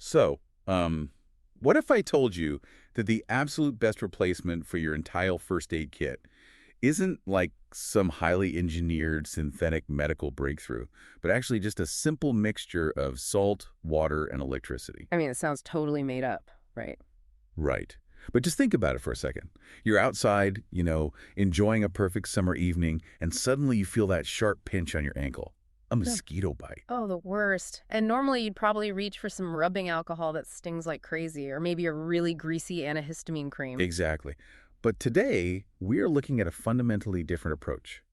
So, what if I told you that the absolute best replacement for your entire first aid kit isn't like some highly engineered synthetic medical breakthrough, but actually just a simple mixture of salt, water, and electricity? I mean, it sounds totally made up, right? Right. But just think about it for a second. You're outside, enjoying a perfect summer evening, and suddenly you feel that sharp pinch on your ankle. A Yeah. mosquito bite. Oh, the worst. And normally you'd probably reach for some rubbing alcohol that stings like crazy, or maybe a really greasy antihistamine cream. Exactly. But today, we are looking at a fundamentally different approach.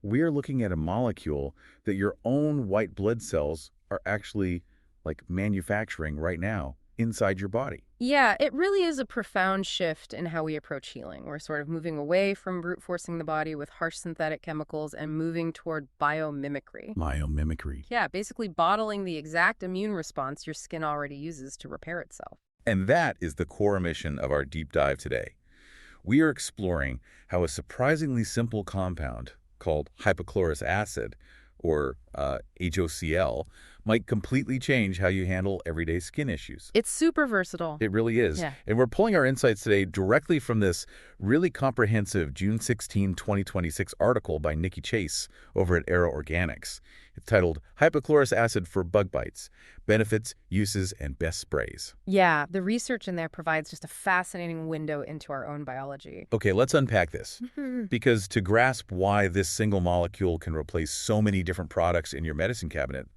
We are looking at a molecule that your own white blood cells are actually like manufacturing right now inside your body. Yeah, it really is a profound shift in how we approach healing. We're sort of moving away from brute forcing the body with harsh synthetic chemicals and moving toward biomimicry. Myomimicry. Yeah, basically bottling the exact immune response your skin already uses to repair itself. And that is the core mission of our deep dive today. We are exploring how a surprisingly simple compound called hypochlorous acid, or HOCl, might completely change how you handle everyday skin issues. It's super versatile. It really is. Yeah. And we're pulling our insights today directly from this really comprehensive June 16, 2026 article by Nikki Chase over at Arrow Organics. It's titled Hypochlorous Acid for Bug Bites, Benefits, Uses, and Best Sprays. Yeah, the research in there provides just a fascinating window into our own biology. Okay, let's unpack this. Because to grasp why this single molecule can replace so many different products in your medicine cabinet,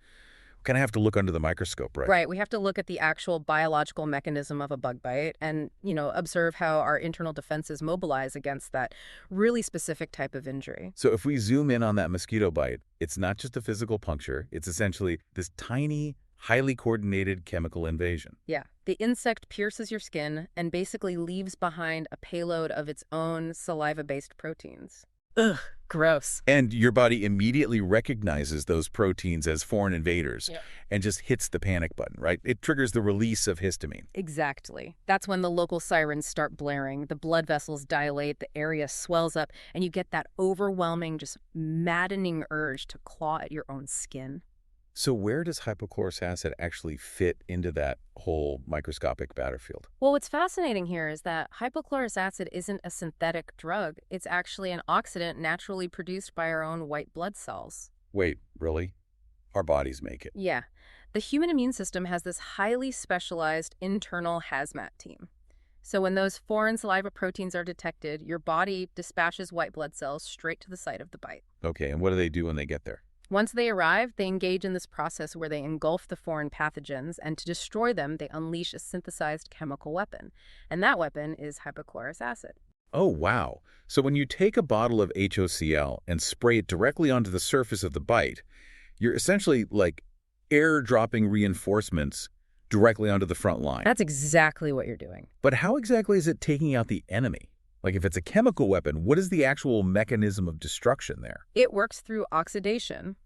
we kind of have to look under the microscope, right? Right, we have to look at the actual biological mechanism of a bug bite and, observe how our internal defenses mobilize against that really specific type of injury. So if we zoom in on that mosquito bite, it's not just a physical puncture. It's essentially this tiny, highly coordinated chemical invasion. Yeah, the insect pierces your skin and basically leaves behind a payload of its own saliva-based proteins. Ugh, gross. And your body immediately recognizes those proteins as foreign invaders Yeah. and just hits the panic button, right? It triggers the release of histamine. Exactly. That's when the local sirens start blaring, the blood vessels dilate, the area swells up, and you get that overwhelming, just maddening urge to claw at your own skin. So where does hypochlorous acid actually fit into that whole microscopic battlefield? Well, what's fascinating here is that hypochlorous acid isn't a synthetic drug. It's actually an oxidant naturally produced by our own white blood cells. Wait, really? Our bodies make it. Yeah. The human immune system has this highly specialized internal hazmat team. So when those foreign saliva proteins are detected, your body dispatches white blood cells straight to the site of the bite. Okay, and what do they do when they get there? Once they arrive, they engage in this process where they engulf the foreign pathogens, and to destroy them, they unleash a synthesized chemical weapon. And that weapon is hypochlorous acid. Oh, wow. So when you take a bottle of HOCl and spray it directly onto the surface of the bite, you're essentially like airdropping reinforcements directly onto the front line. That's exactly what you're doing. But how exactly is it taking out the enemy? Like if it's a chemical weapon, what is the actual mechanism of destruction there? It works through oxidation.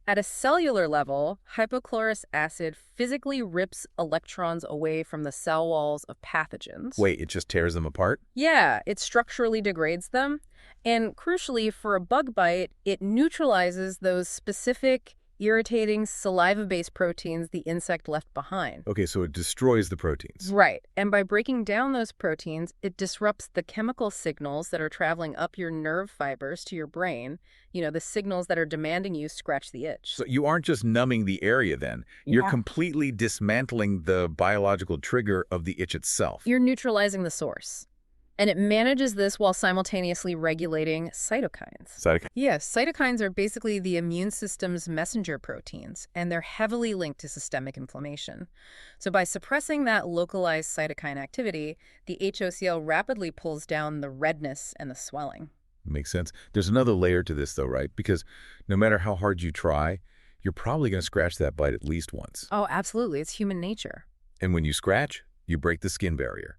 At a cellular level, hypochlorous acid physically rips electrons away from the cell walls of pathogens. Wait, it just tears them apart? Yeah, it structurally degrades them. And crucially, for a bug bite, it neutralizes those specific irritating saliva-based proteins the insect left behind. Okay, so it destroys the proteins. Right. And by breaking down those proteins, it disrupts the chemical signals that are traveling up your nerve fibers to your brain, the signals that are demanding you scratch the itch. So you aren't just numbing the area then. You're Yeah. completely dismantling the biological trigger of the itch itself. You're neutralizing the source. And it manages this while simultaneously regulating cytokines. Cytokine. Yes, cytokines are basically the immune system's messenger proteins, and they're heavily linked to systemic inflammation. So by suppressing that localized cytokine activity, the HOCl rapidly pulls down the redness and the swelling. Makes sense. There's another layer to this though, right? Because no matter how hard you try, you're probably going to scratch that bite at least once. Oh, absolutely. It's human nature. And when you scratch, you break the skin barrier.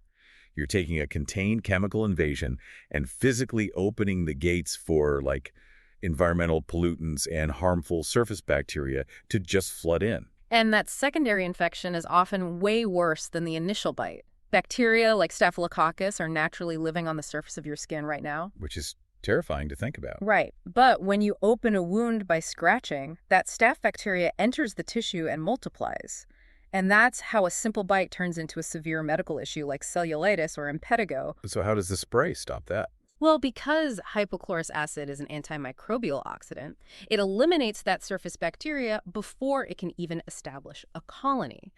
You're taking a contained chemical invasion and physically opening the gates for like environmental pollutants and harmful surface bacteria to just flood in. And that secondary infection is often way worse than the initial bite. Bacteria like Staphylococcus are naturally living on the surface of your skin right now. Which is terrifying to think about. Right. But when you open a wound by scratching, that staph bacteria enters the tissue and multiplies. And that's how a simple bite turns into a severe medical issue like cellulitis or impetigo. So how does the spray stop that? Well, because hypochlorous acid is an antimicrobial oxidant, it eliminates that surface bacteria before it can even establish a colony.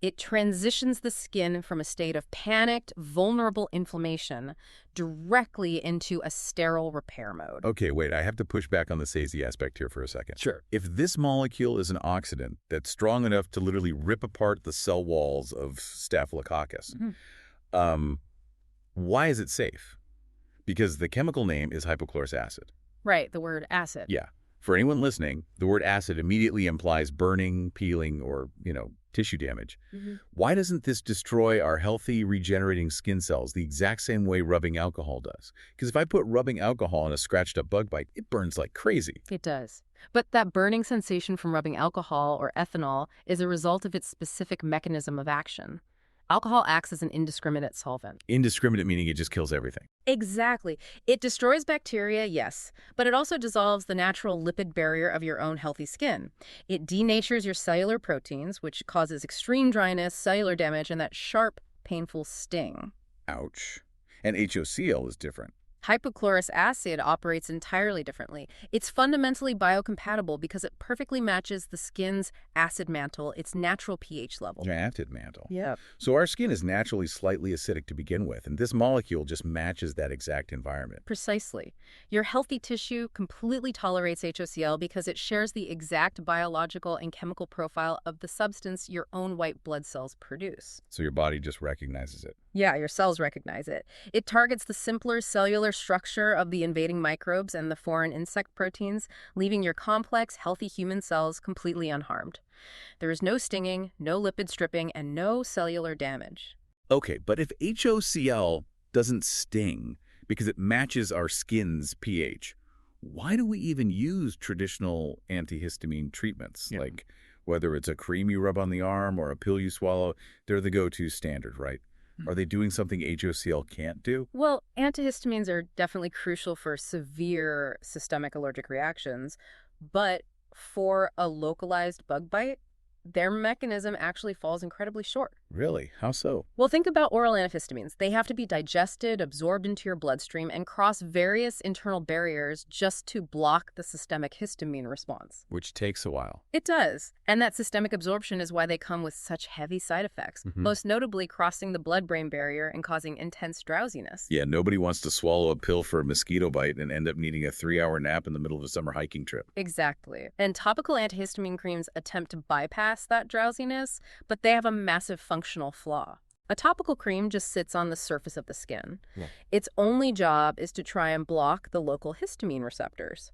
It transitions the skin from a state of panicked, vulnerable inflammation directly into a sterile repair mode. Okay, wait, I have to push back on the SASE aspect here for a second. Sure. If this molecule is an oxidant that's strong enough to literally rip apart the cell walls of Staphylococcus, why is it safe? Because the chemical name is hypochlorous acid. Right, the word acid. Yeah. For anyone listening, the word acid immediately implies burning, peeling, or, tissue damage. Why doesn't this destroy our healthy, regenerating skin cells the exact same way rubbing alcohol does? Because if I put rubbing alcohol on a scratched-up bug bite, it burns like crazy. It does. But that burning sensation from rubbing alcohol or ethanol is a result of its specific mechanism of action. Alcohol acts as an indiscriminate solvent. Indiscriminate meaning it just kills everything. Exactly. It destroys bacteria, yes, but it also dissolves the natural lipid barrier of your own healthy skin. It denatures your cellular proteins, which causes extreme dryness, cellular damage, and that sharp, painful sting. Ouch. And HOCl is different. Hypochlorous acid operates entirely differently. It's fundamentally biocompatible because it perfectly matches the skin's acid mantle, its natural pH level. Acid mantle. Yeah. So our skin is naturally slightly acidic to begin with, and this molecule just matches that exact environment. Precisely. Your healthy tissue completely tolerates HOCl because it shares the exact biological and chemical profile of the substance your own white blood cells produce. So your body just recognizes it. Yeah, your cells recognize it. It targets the simpler cellular structure of the invading microbes and the foreign insect proteins, leaving your complex, healthy human cells completely unharmed. There is no stinging, no lipid stripping, and no cellular damage. Okay, but if HOCl doesn't sting because it matches our skin's pH, why do we even use traditional antihistamine treatments? Yeah. Like whether it's a cream you rub on the arm or a pill you swallow, they're the go-to standard, right? Are they doing something HOCl can't do? Well, antihistamines are definitely crucial for severe systemic allergic reactions, but for a localized bug bite, their mechanism actually falls incredibly short. Really? How so? Well, think about oral antihistamines. They have to be digested, absorbed into your bloodstream, and cross various internal barriers just to block the systemic histamine response. Which takes a while. It does. And that systemic absorption is why they come with such heavy side effects, most notably crossing the blood-brain barrier and causing intense drowsiness. Yeah, nobody wants to swallow a pill for a mosquito bite and end up needing a 3-hour nap in the middle of a summer hiking trip. Exactly. And topical antihistamine creams attempt to bypass that drowsiness, but they have a massive functional flaw. A topical cream just sits on the surface of the skin. Yeah. Its only job is to try and block the local histamine receptors.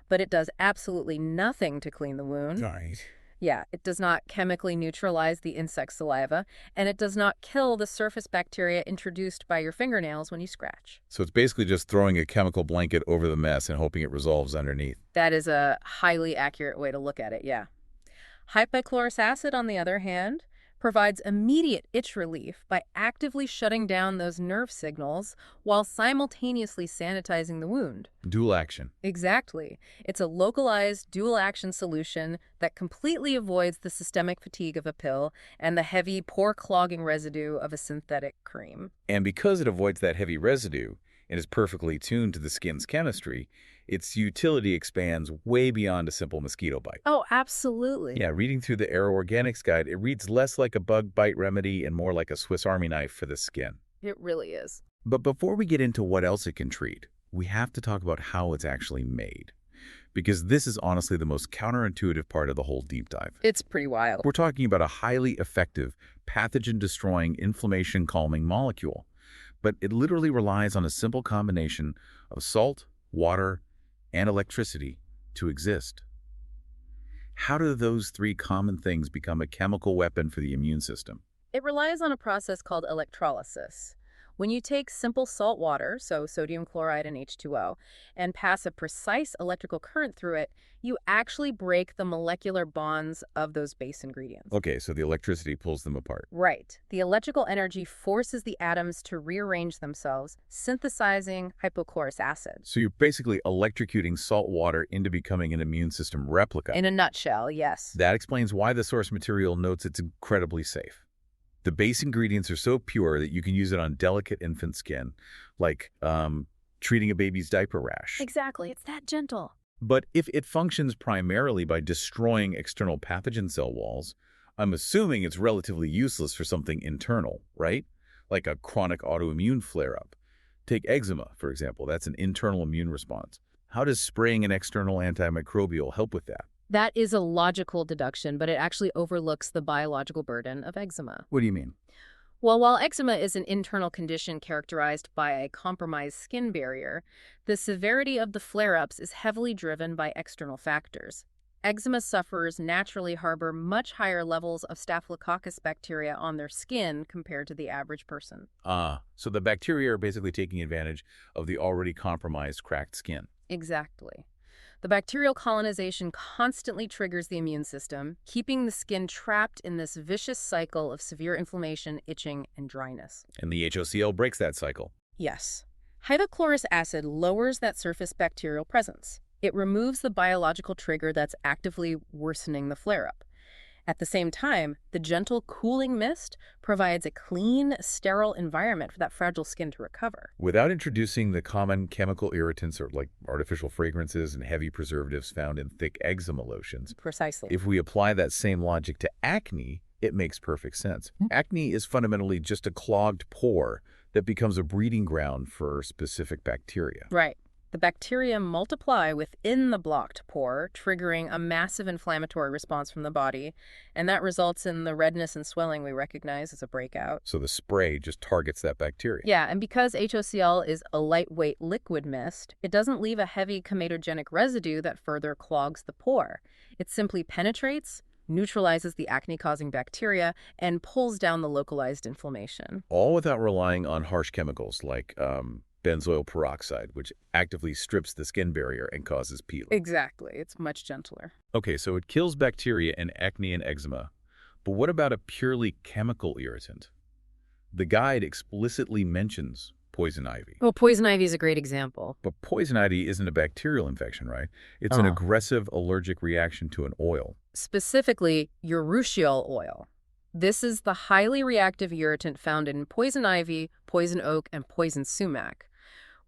But it does absolutely nothing to clean the wound. Right. Yeah, it does not chemically neutralize the insect saliva, and it does not kill the surface bacteria introduced by your fingernails when you scratch. So it's basically just throwing a chemical blanket over the mess and hoping it resolves underneath. That is a highly accurate way to look at it, yeah. Hypochlorous acid, on the other hand, provides immediate itch relief by actively shutting down those nerve signals while simultaneously sanitizing the wound. Dual action. Exactly. It's a localized, dual-action solution that completely avoids the systemic fatigue of a pill and the heavy, pore-clogging residue of a synthetic cream. And because it avoids that heavy residue and is perfectly tuned to the skin's chemistry, its utility expands way beyond a simple mosquito bite. Oh, absolutely. Yeah, reading through the Aero Organics guide, it reads less like a bug bite remedy and more like a Swiss Army knife for the skin. It really is. But before we get into what else it can treat, we have to talk about how it's actually made. Because this is honestly the most counterintuitive part of the whole deep dive. It's pretty wild. We're talking about a highly effective, pathogen-destroying, inflammation-calming molecule. But it literally relies on a simple combination of salt, water, and electricity to exist. How do those three common things become a chemical weapon for the immune system? It relies on a process called electrolysis. When you take simple salt water, so sodium chloride and H2O, and pass a precise electrical current through it, you actually break the molecular bonds of those base ingredients. Okay, so the electricity pulls them apart. Right. The electrical energy forces the atoms to rearrange themselves, synthesizing hypochlorous acid. So you're basically electrocuting salt water into becoming an immune system replica. In a nutshell, yes. That explains why the source material notes it's incredibly safe. The base ingredients are so pure that you can use it on delicate infant skin, like treating a baby's diaper rash. Exactly. It's that gentle. But if it functions primarily by destroying external pathogen cell walls, I'm assuming it's relatively useless for something internal, right? Like a chronic autoimmune flare-up. Take eczema, for example. That's an internal immune response. How does spraying an external antimicrobial help with that? That is a logical deduction, but it actually overlooks the biological burden of eczema. What do you mean? Well, while eczema is an internal condition characterized by a compromised skin barrier, the severity of the flare-ups is heavily driven by external factors. Eczema sufferers naturally harbor much higher levels of Staphylococcus bacteria on their skin compared to the average person. So the bacteria are basically taking advantage of the already compromised, cracked skin. Exactly. The bacterial colonization constantly triggers the immune system, keeping the skin trapped in this vicious cycle of severe inflammation, itching, and dryness. And the HOCl breaks that cycle. Yes. Hypochlorous acid lowers that surface bacterial presence. It removes the biological trigger that's actively worsening the flare-up. At the same time, the gentle cooling mist provides a clean, sterile environment for that fragile skin to recover. Without introducing the common chemical irritants or like artificial fragrances and heavy preservatives found in thick eczema lotions. Precisely. If we apply that same logic to acne, it makes perfect sense. Acne is fundamentally just a clogged pore that becomes a breeding ground for specific bacteria. Right. The bacteria multiply within the blocked pore, triggering a massive inflammatory response from the body, and that results in the redness and swelling we recognize as a breakout. So the spray just targets that bacteria. Yeah, and because HOCl is a lightweight liquid mist, it doesn't leave a heavy comatogenic residue that further clogs the pore. It simply penetrates, neutralizes the acne-causing bacteria, and pulls down the localized inflammation. All without relying on harsh chemicals like benzoyl peroxide, which actively strips the skin barrier and causes peeling. Exactly. It's much gentler. Okay, so it kills bacteria in acne and eczema. But what about a purely chemical irritant? The guide explicitly mentions poison ivy. Well, poison ivy is a great example. But poison ivy isn't a bacterial infection, right? It's an aggressive allergic reaction to an oil. Specifically, urushiol oil. This is the highly reactive irritant found in poison ivy, poison oak, and poison sumac.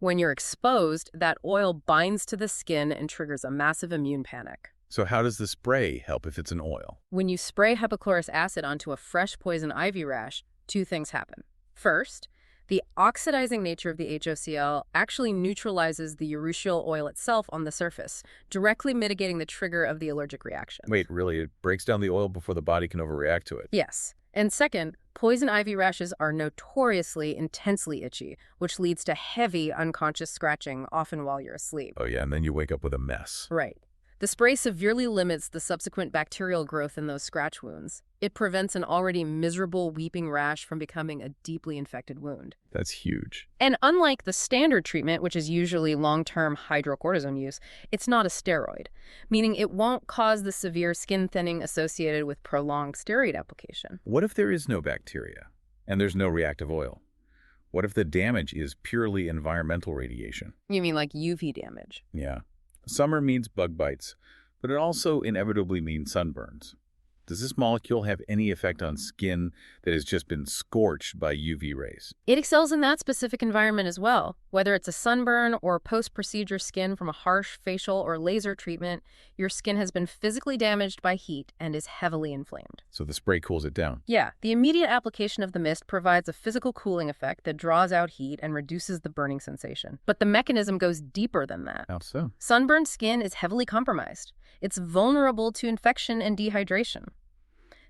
When you're exposed, that oil binds to the skin and triggers a massive immune panic. So how does the spray help if it's an oil? When you spray hypochlorous acid onto a fresh poison ivy rash, two things happen. First, the oxidizing nature of the HOCl actually neutralizes the urushiol oil itself on the surface, directly mitigating the trigger of the allergic reaction. Wait, really? It breaks down the oil before the body can overreact to it? Yes. And second, poison ivy rashes are notoriously intensely itchy, which leads to heavy, unconscious scratching, often while you're asleep. Oh yeah, and then you wake up with a mess. Right. The spray severely limits the subsequent bacterial growth in those scratch wounds. It prevents an already miserable weeping rash from becoming a deeply infected wound. That's huge. And unlike the standard treatment, which is usually long-term hydrocortisone use, it's not a steroid, meaning it won't cause the severe skin thinning associated with prolonged steroid application. What if there is no bacteria and there's no reactive oil? What if the damage is purely environmental radiation? You mean like UV damage? Yeah. Summer means bug bites, but it also inevitably means sunburns. Does this molecule have any effect on skin that has just been scorched by UV rays? It excels in that specific environment as well. Whether it's a sunburn or post-procedure skin from a harsh facial or laser treatment, your skin has been physically damaged by heat and is heavily inflamed. So the spray cools it down. Yeah, the immediate application of the mist provides a physical cooling effect that draws out heat and reduces the burning sensation. But the mechanism goes deeper than that. How so? Sunburned skin is heavily compromised. It's vulnerable to infection and dehydration.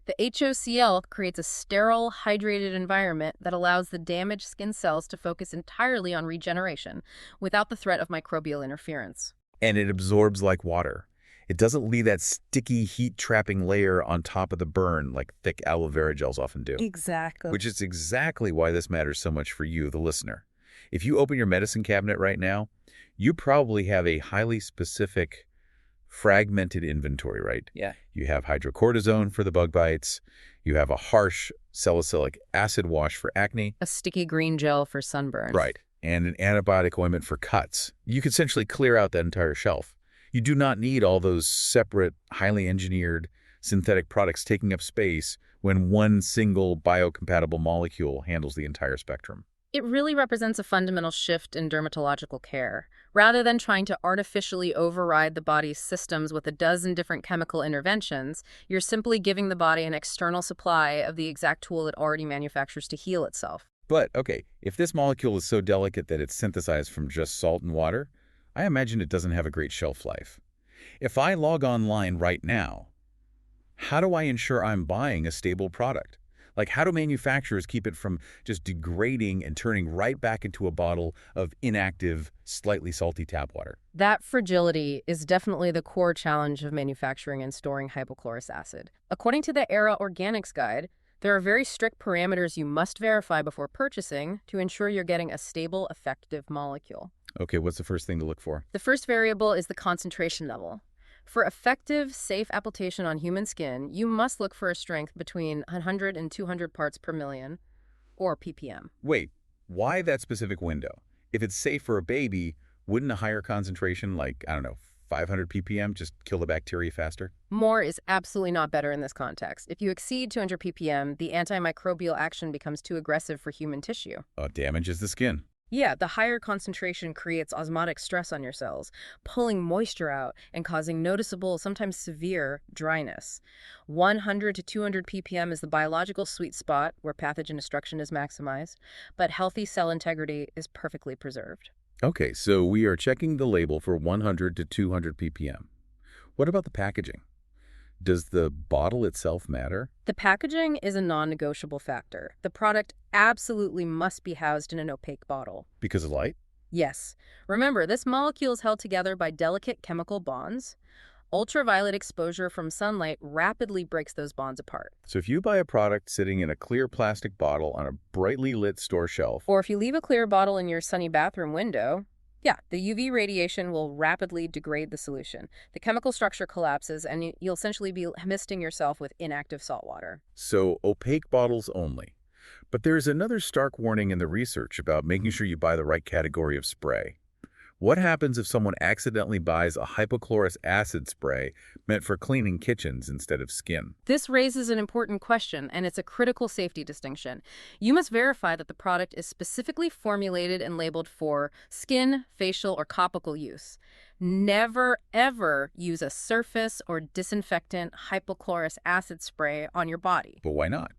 The HOCl creates a sterile, hydrated environment that allows the damaged skin cells to focus entirely on regeneration without the threat of microbial interference. And it absorbs like water. It doesn't leave that sticky, heat-trapping layer on top of the burn like thick aloe vera gels often do. Exactly. Which is exactly why this matters so much for you, the listener. If you open your medicine cabinet right now, you probably have a highly specific, fragmented inventory, right? Yeah. You have hydrocortisone for the bug bites. You have a harsh salicylic acid wash for acne. A sticky green gel for sunburn. Right. And an antibiotic ointment for cuts. You could essentially clear out that entire shelf. You do not need all those separate, highly engineered synthetic products taking up space when one single biocompatible molecule handles the entire spectrum. It really represents a fundamental shift in dermatological care. Rather than trying to artificially override the body's systems with a dozen different chemical interventions, you're simply giving the body an external supply of the exact tool it already manufactures to heal itself. But, okay, if this molecule is so delicate that it's synthesized from just salt and water, I imagine it doesn't have a great shelf life. If I log online right now, how do I ensure I'm buying a stable product? Like, how do manufacturers keep it from just degrading and turning right back into a bottle of inactive, slightly salty tap water? That fragility is definitely the core challenge of manufacturing and storing hypochlorous acid. According to the ERA Organics Guide, there are very strict parameters you must verify before purchasing to ensure you're getting a stable, effective molecule. Okay, what's the first thing to look for? The first variable is the concentration level. For effective, safe application on human skin, you must look for a strength between 100 and 200 parts per million, or ppm. Wait, why that specific window? If it's safe for a baby, wouldn't a higher concentration, like, I don't know, 500 ppm just kill the bacteria faster? More is absolutely not better in this context. If you exceed 200 ppm, the antimicrobial action becomes too aggressive for human tissue. Damages the skin. Yeah, the higher concentration creates osmotic stress on your cells, pulling moisture out and causing noticeable, sometimes severe, dryness. 100 to 200 ppm is the biological sweet spot where pathogen destruction is maximized, but healthy cell integrity is perfectly preserved. Okay, so we are checking the label for 100 to 200 ppm. What about the packaging? Does the bottle itself matter? The packaging is a non-negotiable factor. The product absolutely must be housed in an opaque bottle. Because of light? Yes. Remember, this molecule is held together by delicate chemical bonds. Ultraviolet exposure from sunlight rapidly breaks those bonds apart. So if you buy a product sitting in a clear plastic bottle on a brightly lit store shelf, Or if you leave a clear bottle in your sunny bathroom window, yeah, the UV radiation will rapidly degrade the solution. The chemical structure collapses, and you'll essentially be misting yourself with inactive salt water. so opaque bottles only. But there's another stark warning in the research about making sure you buy the right category of spray. What happens if someone accidentally buys a hypochlorous acid spray meant for cleaning kitchens instead of skin? This raises an important question, and it's a critical safety distinction. You must verify that the product is specifically formulated and labeled for skin, facial, or topical use. Never, ever use a surface or disinfectant hypochlorous acid spray on your body. But why not?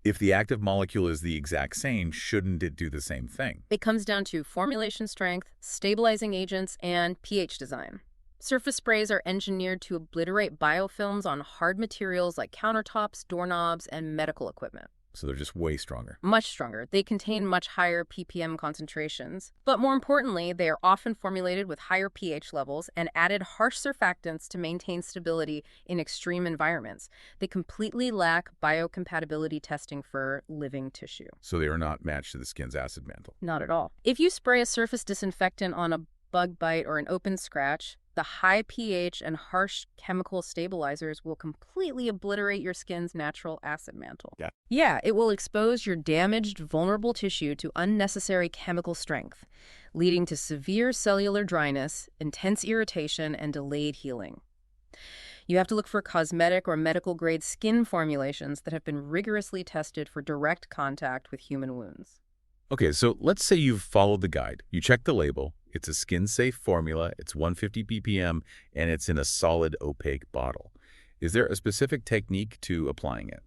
If the active molecule is the exact same, shouldn't it do the same thing? It comes down to formulation strength, stabilizing agents, and pH design. Surface sprays are engineered to obliterate biofilms on hard materials like countertops, doorknobs, and medical equipment. So they're just way stronger. Much stronger. They contain much higher ppm concentrations. But more importantly, they are often formulated with higher pH levels and added harsh surfactants to maintain stability in extreme environments. They completely lack biocompatibility testing for living tissue. So they are not matched to the skin's acid mantle. Not at all. If you spray a surface disinfectant on a bug bite or an open scratch, the high pH and harsh chemical stabilizers will completely obliterate your skin's natural acid mantle. Yeah, it will expose your damaged, vulnerable tissue to unnecessary chemical strength, leading to severe cellular dryness, intense irritation, and delayed healing. You have to look for cosmetic or medical-grade skin formulations that have been rigorously tested for direct contact with human wounds. Okay, so let's say you've followed the guide. You check the label. It's a skin-safe formula. It's 150 ppm, and it's in a solid, opaque bottle. Is there a specific technique to applying it?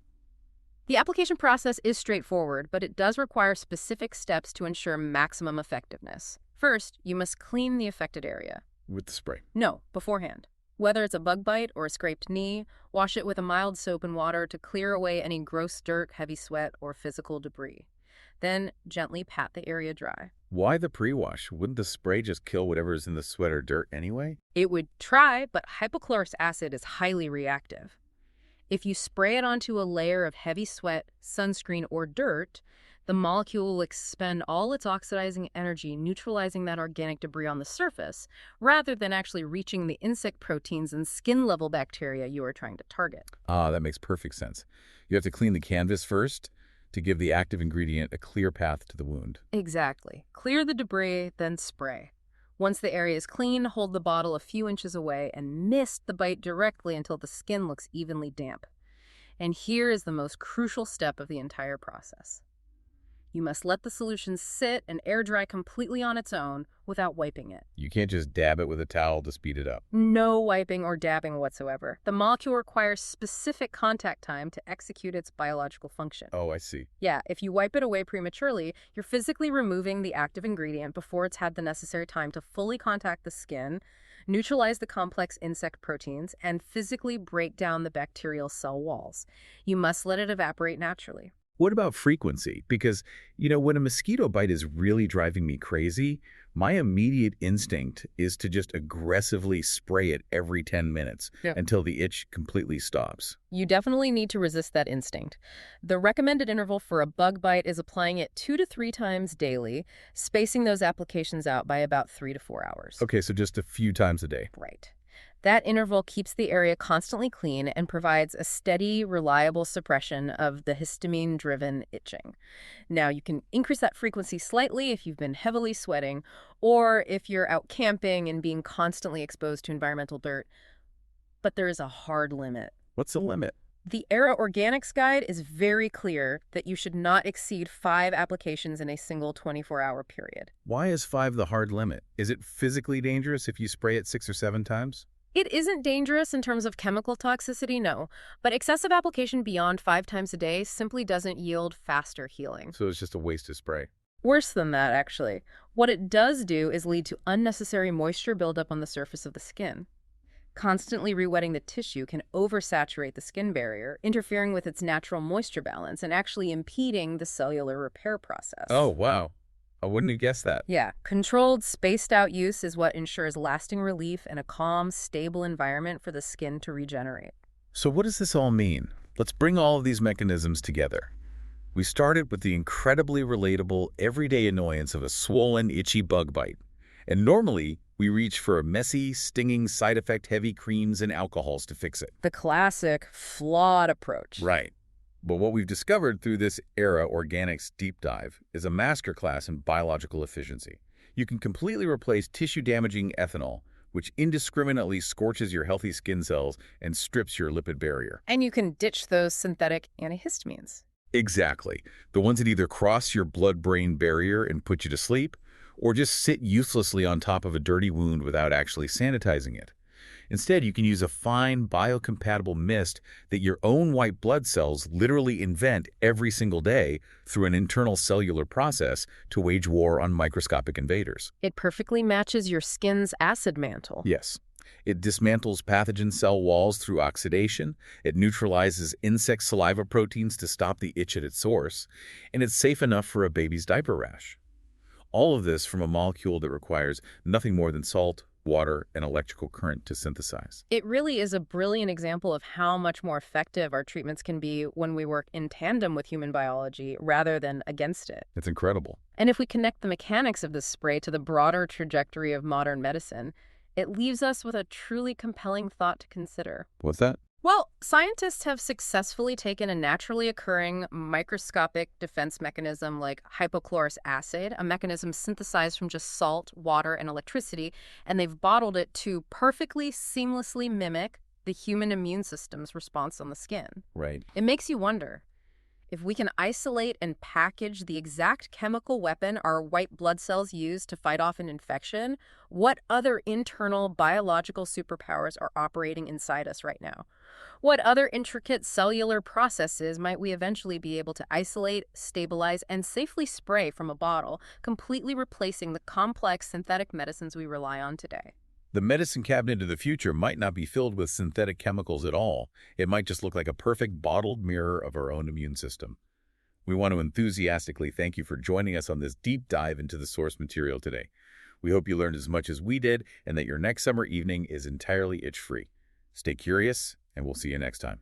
The application process is straightforward, but it does require specific steps to ensure maximum effectiveness. First, you must clean the affected area. With the spray. No, beforehand. Whether it's a bug bite or a scraped knee, wash it with a mild soap and water to clear away any gross dirt, heavy sweat, or physical debris. Then gently pat the area dry. Why the pre-wash? Wouldn't the spray just kill whatever's in the sweat or dirt anyway? It would try, but hypochlorous acid is highly reactive. If you spray it onto a layer of heavy sweat, sunscreen, or dirt, the molecule will expend all its oxidizing energy neutralizing that organic debris on the surface, rather than actually reaching the insect proteins and skin-level bacteria you are trying to target. Ah, that makes perfect sense. You have to clean the canvas first to give the active ingredient a clear path to the wound. Exactly. Clear the debris, then spray. Once the area is clean, hold the bottle a few inches away and mist the bite directly until the skin looks evenly damp. And here is the most crucial step of the entire process. You must let the solution sit and air dry completely on its own without wiping it. You can't just dab it with a towel to speed it up. No wiping or dabbing whatsoever. The molecule requires specific contact time to execute its biological function. Oh, I see. Yeah, if you wipe it away prematurely, you're physically removing the active ingredient before it's had the necessary time to fully contact the skin, neutralize the complex insect proteins, and physically break down the bacterial cell walls. You must let it evaporate naturally. What about frequency? Because, when a mosquito bite is really driving me crazy, my immediate instinct is to just aggressively spray it every 10 minutes until the itch completely stops. You definitely need to resist that instinct. The recommended interval for a bug bite is applying it 2 to 3 times daily, spacing those applications out by about 3 to 4 hours. Okay, so just a few times a day. Right. That interval keeps the area constantly clean and provides a steady, reliable suppression of the histamine-driven itching. Now, you can increase that frequency slightly if you've been heavily sweating or if you're out camping and being constantly exposed to environmental dirt, but there is a hard limit. What's the limit? The ERA Organics Guide is very clear that you should not exceed 5 applications in a single 24-hour period. Why is 5 the hard limit? Is it physically dangerous if you spray it 6 or 7 times? It isn't dangerous in terms of chemical toxicity, no, but excessive application beyond 5 times a day simply doesn't yield faster healing. So it's just a waste of spray. Worse than that, actually. What it does do is lead to unnecessary moisture buildup on the surface of the skin. Constantly re-wetting the tissue can oversaturate the skin barrier, interfering with its natural moisture balance and actually impeding the cellular repair process. Oh, wow. I wouldn't have guessed that. Yeah, controlled, spaced-out use is what ensures lasting relief and a calm, stable environment for the skin to regenerate. So what does this all mean? Let's bring all of these mechanisms together. We started with the incredibly relatable, everyday annoyance of a swollen, itchy bug bite. And normally, we reach for messy, stinging, side effect-heavy creams and alcohols to fix it. The classic, flawed approach. Right. But what we've discovered through this ERA Organics deep dive is a masterclass in biological efficiency. You can completely replace tissue-damaging ethanol, which indiscriminately scorches your healthy skin cells and strips your lipid barrier. And you can ditch those synthetic antihistamines. Exactly. The ones that either cross your blood-brain barrier and put you to sleep, or just sit uselessly on top of a dirty wound without actually sanitizing it. Instead, you can use a fine, biocompatible mist that your own white blood cells literally invent every single day through an internal cellular process to wage war on microscopic invaders. It perfectly matches your skin's acid mantle. Yes. It dismantles pathogen cell walls through oxidation, it neutralizes insect saliva proteins to stop the itch at its source, and it's safe enough for a baby's diaper rash. All of this from a molecule that requires nothing more than salt, water, and electrical current to synthesize. It really is a brilliant example of how much more effective our treatments can be when we work in tandem with human biology rather than against it. It's incredible. And if we connect the mechanics of this spray to the broader trajectory of modern medicine, it leaves us with a truly compelling thought to consider. What's that? Well, scientists have successfully taken a naturally occurring microscopic defense mechanism like hypochlorous acid, a mechanism synthesized from just salt, water, and electricity, and they've bottled it to perfectly, seamlessly mimic the human immune system's response on the skin. Right. It makes you wonder, if we can isolate and package the exact chemical weapon our white blood cells use to fight off an infection, what other internal biological superpowers are operating inside us right now? What other intricate cellular processes might we eventually be able to isolate, stabilize, and safely spray from a bottle, completely replacing the complex synthetic medicines we rely on today? The medicine cabinet of the future might not be filled with synthetic chemicals at all. It might just look like a perfect bottled mirror of our own immune system. We want to enthusiastically thank you for joining us on this deep dive into the source material today. We hope you learned as much as we did and that your next summer evening is entirely itch-free. Stay curious, and we'll see you next time.